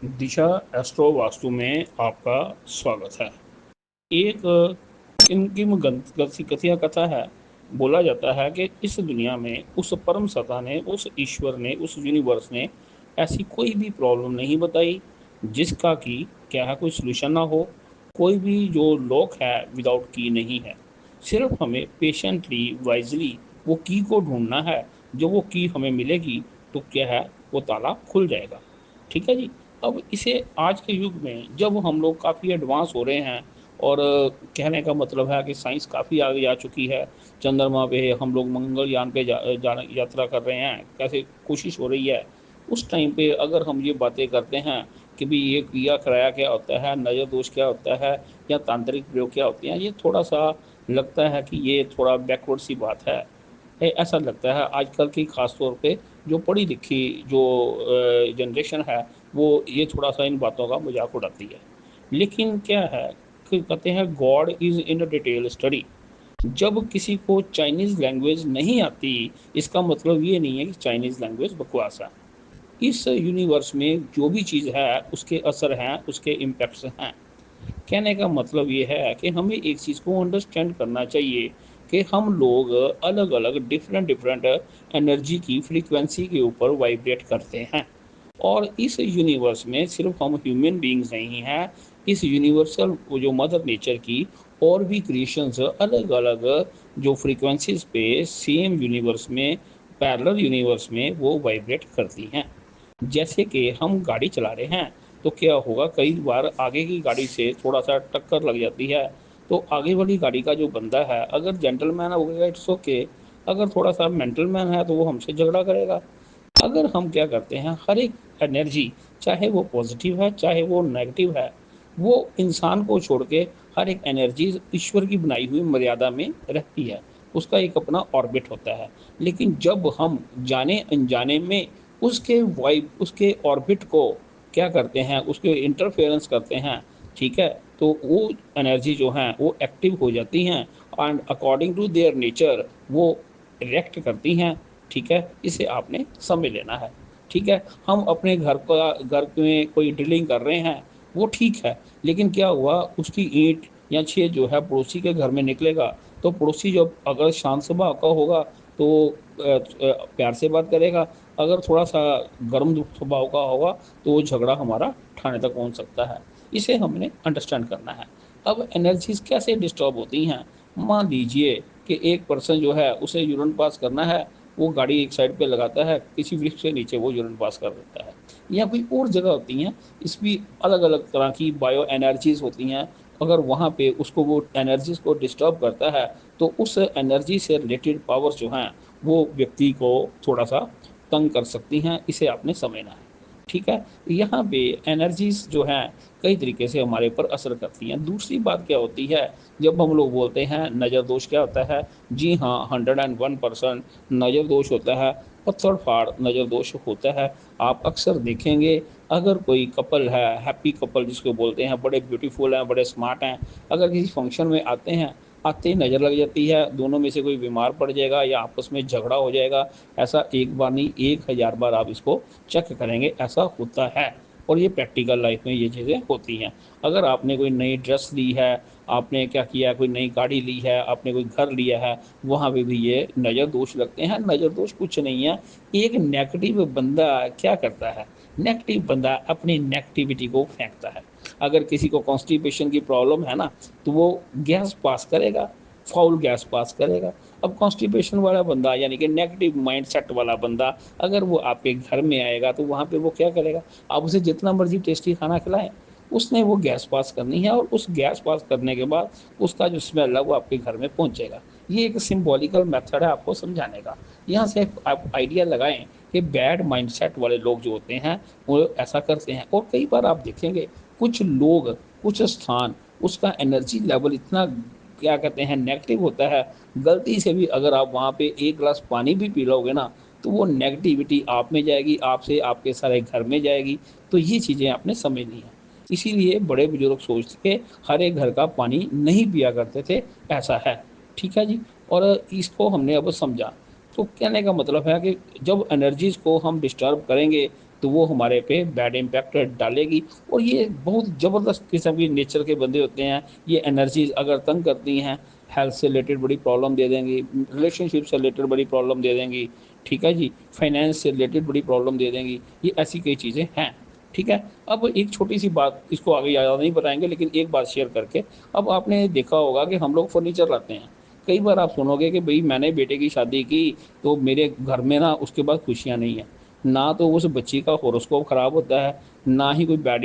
दिशा astro vastu में आपका स्वागत है। एक किम कथिया कथा है। बोला जाता है कि इस दुनिया में उस परम सत्ता ने, उस ईश्वर ने, उस यूनिवर्स ने ऐसी कोई भी प्रॉब्लम नहीं बताई जिसका कि क्या है कोई सोल्यूशन ना हो। कोई भी जो लॉक है विदाउट की नहीं है। सिर्फ हमें पेशेंटली वाइजली वो की को ढूंढना है। जो वो की हमें मिलेगी तो क्या है वो ताला खुल जाएगा। ठीक है जी। अब इसे आज के युग में जब हम लोग काफ़ी एडवांस हो रहे हैं और कहने का मतलब है कि साइंस काफ़ी आगे जा चुकी है। चंद्रमा पे हम लोग मंगलयान पे यात्रा कर रहे हैं, कैसे कोशिश हो रही है। उस टाइम पे अगर हम ये बातें करते हैं कि भी ये क्रिया कराया क्या होता है, नज़र दोष क्या होता है या तांत्रिक प्रयोग क्या होते हैं, ये थोड़ा सा लगता है कि ये थोड़ा बैकवर्ड सी बात है। ऐसा लगता है आजकल की खास तौर पे जो पढ़ी लिखी जो जनरेशन है वो ये थोड़ा सा इन बातों का मजाक उड़ाती है। लेकिन क्या है कि कहते हैं God is in detail study. जब किसी को चाइनीज़ लैंग्वेज नहीं आती इसका मतलब ये नहीं है कि चाइनीज़ लैंग्वेज बकवास है। इस यूनिवर्स में जो भी चीज़ है उसके असर हैं, उसके इम्पैक्ट्स हैं। कहने का मतलब ये है कि हमें एक चीज़ को अंडरस्टैंड करना चाहिए कि हम लोग अलग अलग डिफरेंट डिफरेंट एनर्जी की फ्रीक्वेंसी के ऊपर वाइब्रेट करते हैं। और इस यूनिवर्स में सिर्फ हम ह्यूमन बीइंग्स नहीं हैं। इस यूनिवर्सल जो मदर नेचर की और भी क्रिएशंस अलग अलग जो फ्रीक्वेंसीज पे सेम यूनिवर्स में, पैरेलल यूनिवर्स में वो वाइब्रेट करती हैं। जैसे कि हम गाड़ी चला रहे हैं तो क्या होगा, कई बार आगे की गाड़ी से थोड़ा सा टक्कर लग जाती है। तो आगे वाली गाड़ी का जो बंदा है अगर जेंटलमैन होगा इट्स ओके। अगर थोड़ा सा मेंटल मैन है तो वो हमसे झगड़ा करेगा। अगर हम क्या करते हैं, हर एक एनर्जी चाहे वो पॉजिटिव है चाहे वो नेगेटिव है, वो इंसान को छोड़ के हर एक एनर्जी ईश्वर की बनाई हुई मर्यादा में रहती है। उसका एक अपना ऑर्बिट होता है। लेकिन जब हम जाने अनजाने में उसके ऑर्बिट को क्या करते हैं, उसके इंटरफेरेंस करते हैं, ठीक है, तो वो एनर्जी जो है वो एक्टिव हो जाती हैं and according to their nature वो रिएक्ट करती हैं। ठीक है, इसे आपने समझ लेना है। ठीक है, हम अपने घर में कोई ड्रिलिंग कर रहे हैं, वो ठीक है। लेकिन क्या हुआ, उसकी ईंट या छेद जो है पड़ोसी के घर में निकलेगा तो पड़ोसी जब अगर शांत स्वभाव का होगा तो प्यार से बात करेगा। अगर थोड़ा सा गर्म स्वभाव का होगा तो वो झगड़ा हमारा ठाणे तक पहुंच सकता है। इसे हमने अंडरस्टैंड करना है। अब एनर्जीज कैसे डिस्टर्ब होती हैं। मान लीजिए कि एक पर्सन जो है उसे यूरिन पास करना है, वो गाड़ी एक साइड पे लगाता है, किसी वृक्ष के नीचे वो यूरिन पास कर देता है, या कोई और जगह होती हैं। इसमें अलग अलग तरह की बायो एनर्जीज होती हैं। अगर वहाँ पे उसको वो एनर्जीज को डिस्टर्ब करता है तो उस एनर्जी से रिलेटेड पावर्स जो हैं वो व्यक्ति को थोड़ा सा तंग कर सकती हैं। इसे आपने समझना है। ठीक है, यहाँ पे एनर्जीज जो हैं कई तरीके से हमारे ऊपर असर करती हैं। दूसरी बात क्या होती है, जब हम लोग बोलते हैं नज़र दोष क्या होता है, जी हाँ, 101% नज़र दोष होता है। पत्थर फाड़ नज़र दोष होता है। आप अक्सर देखेंगे अगर कोई कपल है, हैप्पी कपल जिसको बोलते हैं, बड़े ब्यूटीफुल हैं, बड़े स्मार्ट हैं, अगर किसी फंक्शन में आते हैं, आते ही नज़र लग जाती है, दोनों में से कोई बीमार पड़ जाएगा या आपस में झगड़ा हो जाएगा। ऐसा एक बार नहीं, 1000 बार आप इसको चेक करेंगे, ऐसा होता है। और ये प्रैक्टिकल लाइफ में ये चीज़ें होती हैं। अगर आपने कोई नई ड्रेस ली है, आपने क्या किया, कोई नई गाड़ी ली है, आपने कोई घर लिया है, वहाँ पे भी ये नज़र दोष लगते हैं। नज़र दोष कुछ नहीं है, एक नेगेटिव बंदा क्या करता है, नेगेटिव बंदा अपनी नेगेटिविटी को फेंकता है। अगर किसी को कॉन्स्टिपेशन की प्रॉब्लम है ना, तो वो गैस पास करेगा, फाउल गैस पास करेगा। अब कॉन्स्टिपेशन वाला बंदा यानी कि नेगेटिव माइंड सेट वाला बंदा अगर वो आपके घर में आएगा तो वहाँ पे वो क्या करेगा, आप उसे जितना मर्जी टेस्टी खाना खिलाएं, उसने वो गैस पास करनी है और उस गैस पास करने के बाद उसका जो स्मेल है वो आपके घर में पहुंचेगा। ये एक सिंबॉलिकल मेथड है आपको समझाने का। यहाँ से आप आइडिया लगाएं कि बैड माइंडसेट वाले लोग जो होते हैं वो ऐसा करते हैं। और कई बार आप देखेंगे कुछ लोग, कुछ स्थान, उसका एनर्जी लेवल इतना क्या कहते हैं नेगेटिव होता है, गलती से भी अगर आप वहाँ पे एक गिलास पानी भी पी लोगे ना तो वो नेगेटिविटी आप में जाएगी, आपसे आपके सारे घर में जाएगी। तो ये चीज़ें आपने समझनी है। इसीलिए बड़े बुजुर्ग सोचते के हर एक घर का पानी नहीं पिया करते थे, ऐसा है। ठीक है जी। और इसको हमने अब समझा। तो कहने का मतलब है कि जब एनर्जीज को हम डिस्टर्ब करेंगे तो वो हमारे पे बैड इम्पैक्ट डालेगी। और ये बहुत ज़बरदस्त किस्म की नेचर के बंदे होते हैं। ये एनर्जीज अगर तंग करती हैं, हेल्थ से रिलेटेड बड़ी प्रॉब्लम दे देंगी, रिलेशनशिप से रिलेटेड बड़ी प्रॉब्लम दे देंगी, ठीक है जी, फाइनेंस से रिलेटेड बड़ी प्रॉब्लम दे देंगी। ये ऐसी कई चीज़ें हैं, ठीक है। अब एक छोटी सी बात, इसको आगे ज़्यादा नहीं बताएंगे, लेकिन एक बात शेयर करके, अब आपने देखा होगा कि हम लोग फर्नीचर लाते हैं। कई बार आप सुनोगे कि भाई मैंने बेटे की शादी की तो मेरे घर में ना उसके बाद खुशियाँ नहीं है। ना तो उस बच्ची का होरोस्कोप ख़राब होता है, ना ही कोई बैड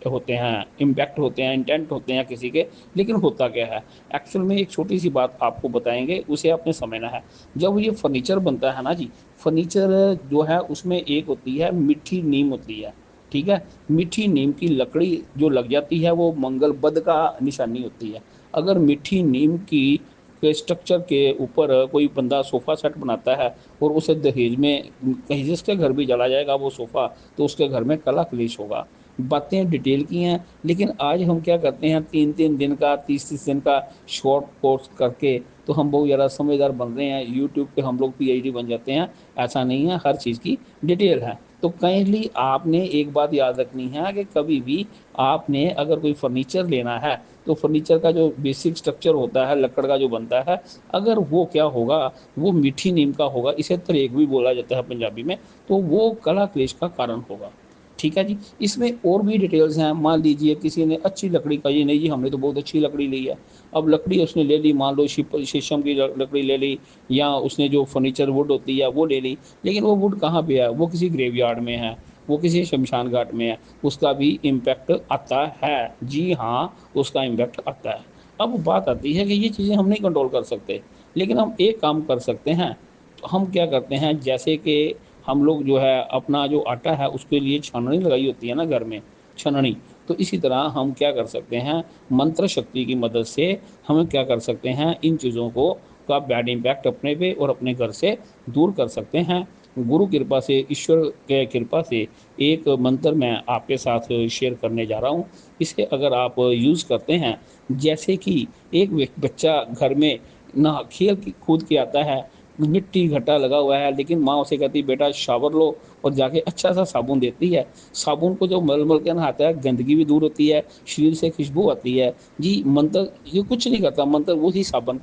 होते हैं, इम्पैक्ट होते हैं, इंटेंट होते हैं किसी के। लेकिन होता क्या है, एक्चुअल में एक छोटी सी बात आपको बताएंगे, उसे आपने समझना है। जब ये फर्नीचर बनता है ना जी, फर्नीचर जो है उसमें एक होती है मीठी नीम होती है, ठीक है। मीठी नीम की लकड़ी जो लग जाती है वो मंगल बद का निशानी होती है। अगर मीठी नीम की के स्ट्रक्चर के ऊपर कोई बंदा सोफ़ा सेट बनाता है और उसे दहेज में कहीं जिसके घर भी चला जाएगा वो सोफ़ा, तो उसके घर में कला क्लेश होगा। बातें डिटेल की हैं, लेकिन आज हम क्या करते हैं, 3-3 दिन का, 30-30 दिन का शॉर्ट कोर्स करके तो हम बहुत ज़्यादा समझदार बन रहे हैं, यूट्यूब पे हम लोग पीएचडी बन जाते हैं। ऐसा नहीं है, हर चीज़ की डिटेल है। तो काइंडली आपने एक बात याद रखनी है कि कभी भी आपने अगर कोई फर्नीचर लेना है, तो फर्नीचर का जो बेसिक स्ट्रक्चर होता है लकड़ का जो बनता है, अगर वो क्या होगा, वो मीठी नीम का होगा, इसे तरेक भी बोला जाता है पंजाबी में, तो वो कला क्लेश का कारण होगा, ठीक है जी। इसमें और भी डिटेल्स हैं। मान लीजिए किसी ने अच्छी लकड़ी का, ये नहीं जी हमने तो बहुत अच्छी लकड़ी ली है, अब लकड़ी उसने ले ली, मान लो शीशम की लकड़ी ले ली, या उसने जो फर्नीचर वुड होती है वो ले ली, लेकिन वो वुड कहाँ पे है, वो किसी ग्रेवयार्ड में है, वो किसी शमशान घाट में है, उसका भी इम्पैक्ट आता है, जी हाँ, उसका इम्पैक्ट आता है। अब बात आती है कि ये चीज़ें हम नहीं कंट्रोल कर सकते, लेकिन हम एक काम कर सकते हैं। तो हम क्या करते हैं, जैसे कि हम लोग जो है अपना जो आटा है उसके लिए छाननी लगाई होती है ना घर में, छननी, तो इसी तरह हम क्या कर सकते हैं, मंत्र शक्ति की मदद से हम क्या कर सकते हैं, इन चीज़ों को का बैड इम्पैक्ट अपने पे और अपने घर से दूर कर सकते हैं। गुरु कृपा से, ईश्वर के कृपा से एक मंत्र मैं आपके साथ शेयर करने जा रहा हूँ। इसे अगर आप यूज़ करते हैं, जैसे कि एक बच्चा घर में ना खेल कूद के आता है, मिट्टी घटा लगा हुआ है, लेकिन माँ उसे कहती है बेटा शावर लो, और जाके अच्छा सा साबुन देती है। साबुन को जो मल मल के नहाता है, गंदगी भी दूर होती है, शरीर से खुशबू आती है जी। मंत्र ये कुछ नहीं करता, मंत्र वो ही साबुन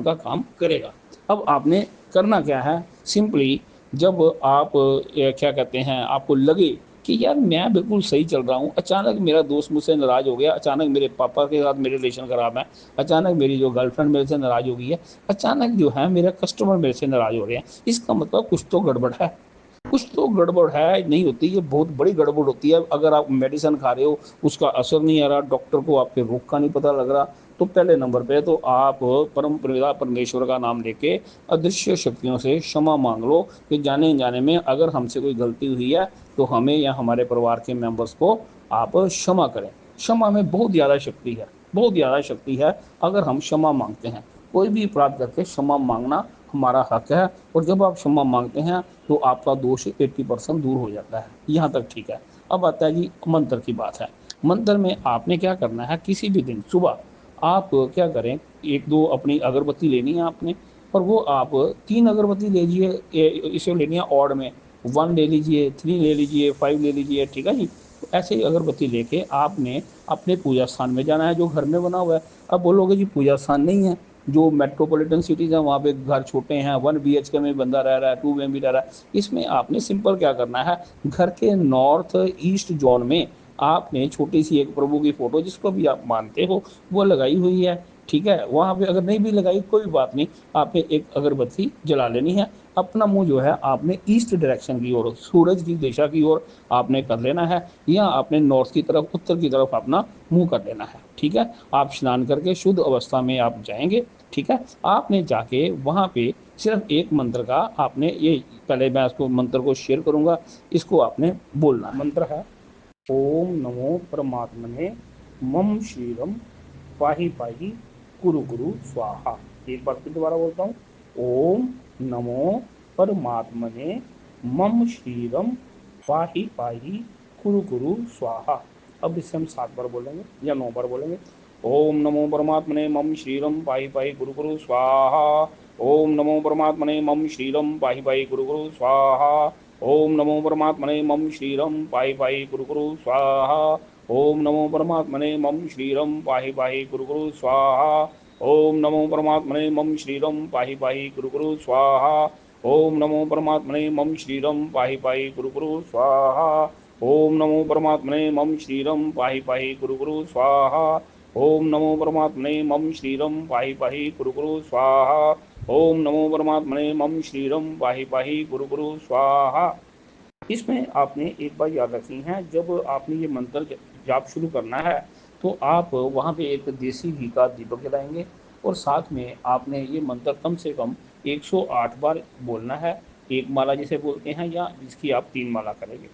का काम करेगा। अब आपने करना क्या है, सिंपली जब आप क्या कहते हैं, आपको लगे कि यार मैं बिल्कुल सही चल रहा हूँ, अचानक मेरा दोस्त मुझसे नाराज़ हो गया, अचानक मेरे पापा के साथ मेरे रिलेशन ख़राब है, अचानक मेरी जो गर्लफ्रेंड मेरे से नाराज़ हो गई है, अचानक जो है मेरा कस्टमर मेरे से नाराज़ हो रहे हैं, इसका मतलब कुछ तो गड़बड़ है। कुछ तो गड़बड़ है, नहीं होती, ये बहुत बड़ी गड़बड़ होती है। अगर आप मेडिसिन खा रहे हो, उसका असर नहीं आ रहा, डॉक्टर को आपके रोग का नहीं पता लग रहा, तो पहले नंबर पे तो आप परम पिता परमेश्वर का नाम लेके अदृश्य शक्तियों से क्षमा मांग लो कि जाने अनजाने में अगर हमसे कोई गलती हुई है तो हमें या हमारे परिवार के मेंबर्स को आप क्षमा करें। क्षमा में बहुत ज़्यादा शक्ति है, बहुत ज़्यादा शक्ति है। अगर हम क्षमा मांगते हैं, कोई भी अपराध करके क्षमा मांगना हमारा हक है, और जब आप क्षमा मांगते हैं तो आपका दोष 80% दूर हो जाता है। यहाँ तक ठीक है। अब आता है जी मंत्र की बात है। मंत्र में आपने क्या करना है, किसी भी दिन सुबह आप क्या करें, एक दो अपनी अगरबत्ती लेनी है आपने, और वो आप 3 अगरबत्ती ले लीजिए, इसे लेनी है ऑड में, 1 ले लीजिए, 3 ले लीजिए, 5 ले लीजिए, ठीक है जी। तो ऐसे ही अगरबत्ती लेके आपने अपने पूजा स्थान में जाना है जो घर में बना हुआ है। अब बोलोगे जी पूजा स्थान नहीं है, जो मेट्रोपॉलिटन सिटीज़ हैं वहाँ पे घर छोटे हैं, 1 BHK में बंदा रह रहा है, 2 में भी रह रहा है, इसमें आपने सिंपल क्या करना है, घर के नॉर्थ ईस्ट जोन में आपने छोटी सी एक प्रभु की फोटो जिसको भी आप मानते हो वो लगाई हुई है, ठीक है। वहाँ पे अगर नहीं भी लगाई कोई बात नहीं, आपने एक अगरबत्ती जला लेनी है। अपना मुंह जो है आपने ईस्ट डायरेक्शन की ओर, सूरज की दिशा की ओर आपने कर लेना है, या आपने नॉर्थ की तरफ, उत्तर की तरफ अपना मुंह कर लेना है, ठीक है। आप स्नान करके शुद्ध अवस्था में आप जाएंगे, ठीक है। आपने जाके वहाँ पे सिर्फ एक मंत्र का आपने ये, पहले मैं इसको मंत्र को शेयर करूँगा, इसको आपने बोलना है। मंत्र है ओम नमो परमात्मने मम क्षीरम पाही पाही कुरु कुरु स्वाहा। एक बार फिर दोबारा बोलता हूँ, ओम नमो परमात्मने मम क्षीरम पाही पाही कुरु कुरु स्वाहा। अब इससे हम 7 बार बोलेंगे या 9 बार बोलेंगे। ओम नमो परमात्मने मम क्षीरम पाही पाही गुरु गुरु स्वाहा। ओम नमो परमात्मने मम क्षीरम पाही पाही गुरु गुरु स्वाहा। ओम नमो परमात्मने मम श्रीरम पाहि पाहि गुरु गुरु स्वाहा। ओम नमो परमात्मने मम श्रीरम पाहि पाहि गुरु गुरु स्वाहा। ओम नमो परमात्मने मम श्रीरम पाहि पाहि गुरु गुरु स्वाहा। ओम नमो परमात्मने मम श्रीरम पाहि पाहि गुरु गुरु स्वाहा। ओम नमो परमात्मने मम श्रीरम पाहि पाहि गुरु गुरु स्वाहा। ओम नमो परमात्मने मम श्रीरम पाहि पाहि गुरु गुरु स्वाहा। ओम नमो परमात्मने मम श्रीरम पाहि पाहि गुरु गुरु स्वाहा। इसमें आपने एक बात याद रखनी है, जब आपने ये मंत्र जाप शुरू करना है तो आप वहाँ पे एक देसी घी का दीपक जलाएंगे और साथ में आपने ये मंत्र कम से कम 108 बार बोलना है। एक माला जिसे बोलते हैं या जिसकी आप 3 माला करेंगे।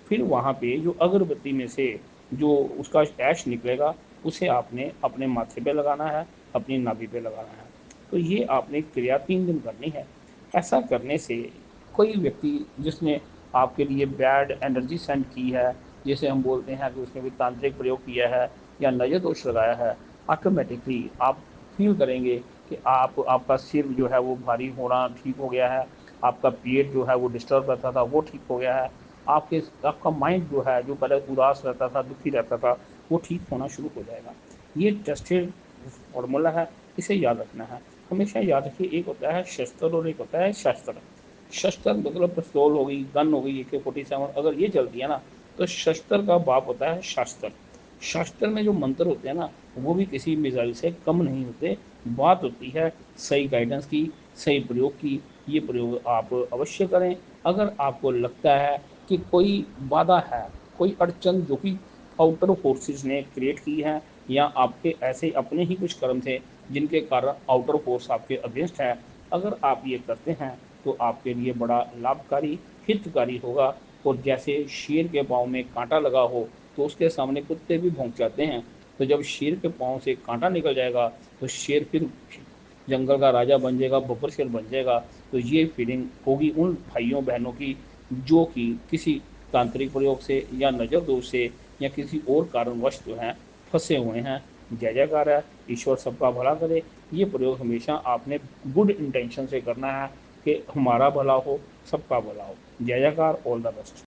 फिर वहाँ पे जो अगरबत्ती में से जो उसका ऐश निकलेगा उसे आपने अपने माथे पे लगाना है, अपनी नाभि पे लगाना है। तो ये आपने क्रिया 3 दिन करनी है। ऐसा करने से कोई व्यक्ति जिसने आपके लिए बैड एनर्जी सेंड की है, जैसे हम बोलते हैं कि उसने भी तांत्रिक प्रयोग किया है या नजर दोष लगाया है, ऑटोमेटिकली आप फील करेंगे कि आपका सिर जो है वो भारी होना ठीक हो गया है, आपका पेट जो है वो डिस्टर्ब रहता था वो ठीक हो गया है, आपका माइंड जो है जो पहले उदास रहता था, दुखी रहता था, वो ठीक होना शुरू हो जाएगा। ये टेस्टेड फॉर्मूला है, इसे याद रखना है। हमेशा याद रखिए, एक होता है शस्त्र और एक होता है शस्त्र। शस्त्र मतलब पिस्तौल हो गई, गन हो गई, AK-47, अगर ये चलती है ना तो शस्त्र का बाप होता है शास्त्र। शास्त्र में जो मंत्र होते हैं ना वो भी किसी मिसाइल से कम नहीं होते। बात होती है सही गाइडेंस की, सही प्रयोग की। ये प्रयोग आप अवश्य करें। अगर आपको लगता है कि कोई बाधा है, कोई अड़चन जो कि आउटर फोर्सेस ने क्रिएट की है या आपके ऐसे अपने ही कुछ कर्म थे जिनके कारण आउटर फोर्स आपके अगेंस्ट है, अगर आप ये करते हैं तो आपके लिए बड़ा लाभकारी हितकारी होगा। और जैसे शेर के पाँव में कांटा लगा हो तो उसके सामने कुत्ते भी भौंक जाते हैं, तो जब शेर के पाँव से कांटा निकल जाएगा तो शेर फिर जंगल का राजा बन जाएगा, बब्बर शेर बन जाएगा। तो ये फीलिंग होगी उन भाइयों बहनों की जो कि किसी तांत्रिक प्रयोग से या नज़र दोष से या किसी और कारणवश जो हैं फंसे हुए हैं। जय जयकार है, ईश्वर सबका भला करे। ये प्रयोग हमेशा आपने गुड इंटेंशन से करना है कि हमारा भला हो, सबका भला हो। जय जयकार, ऑल द बेस्ट।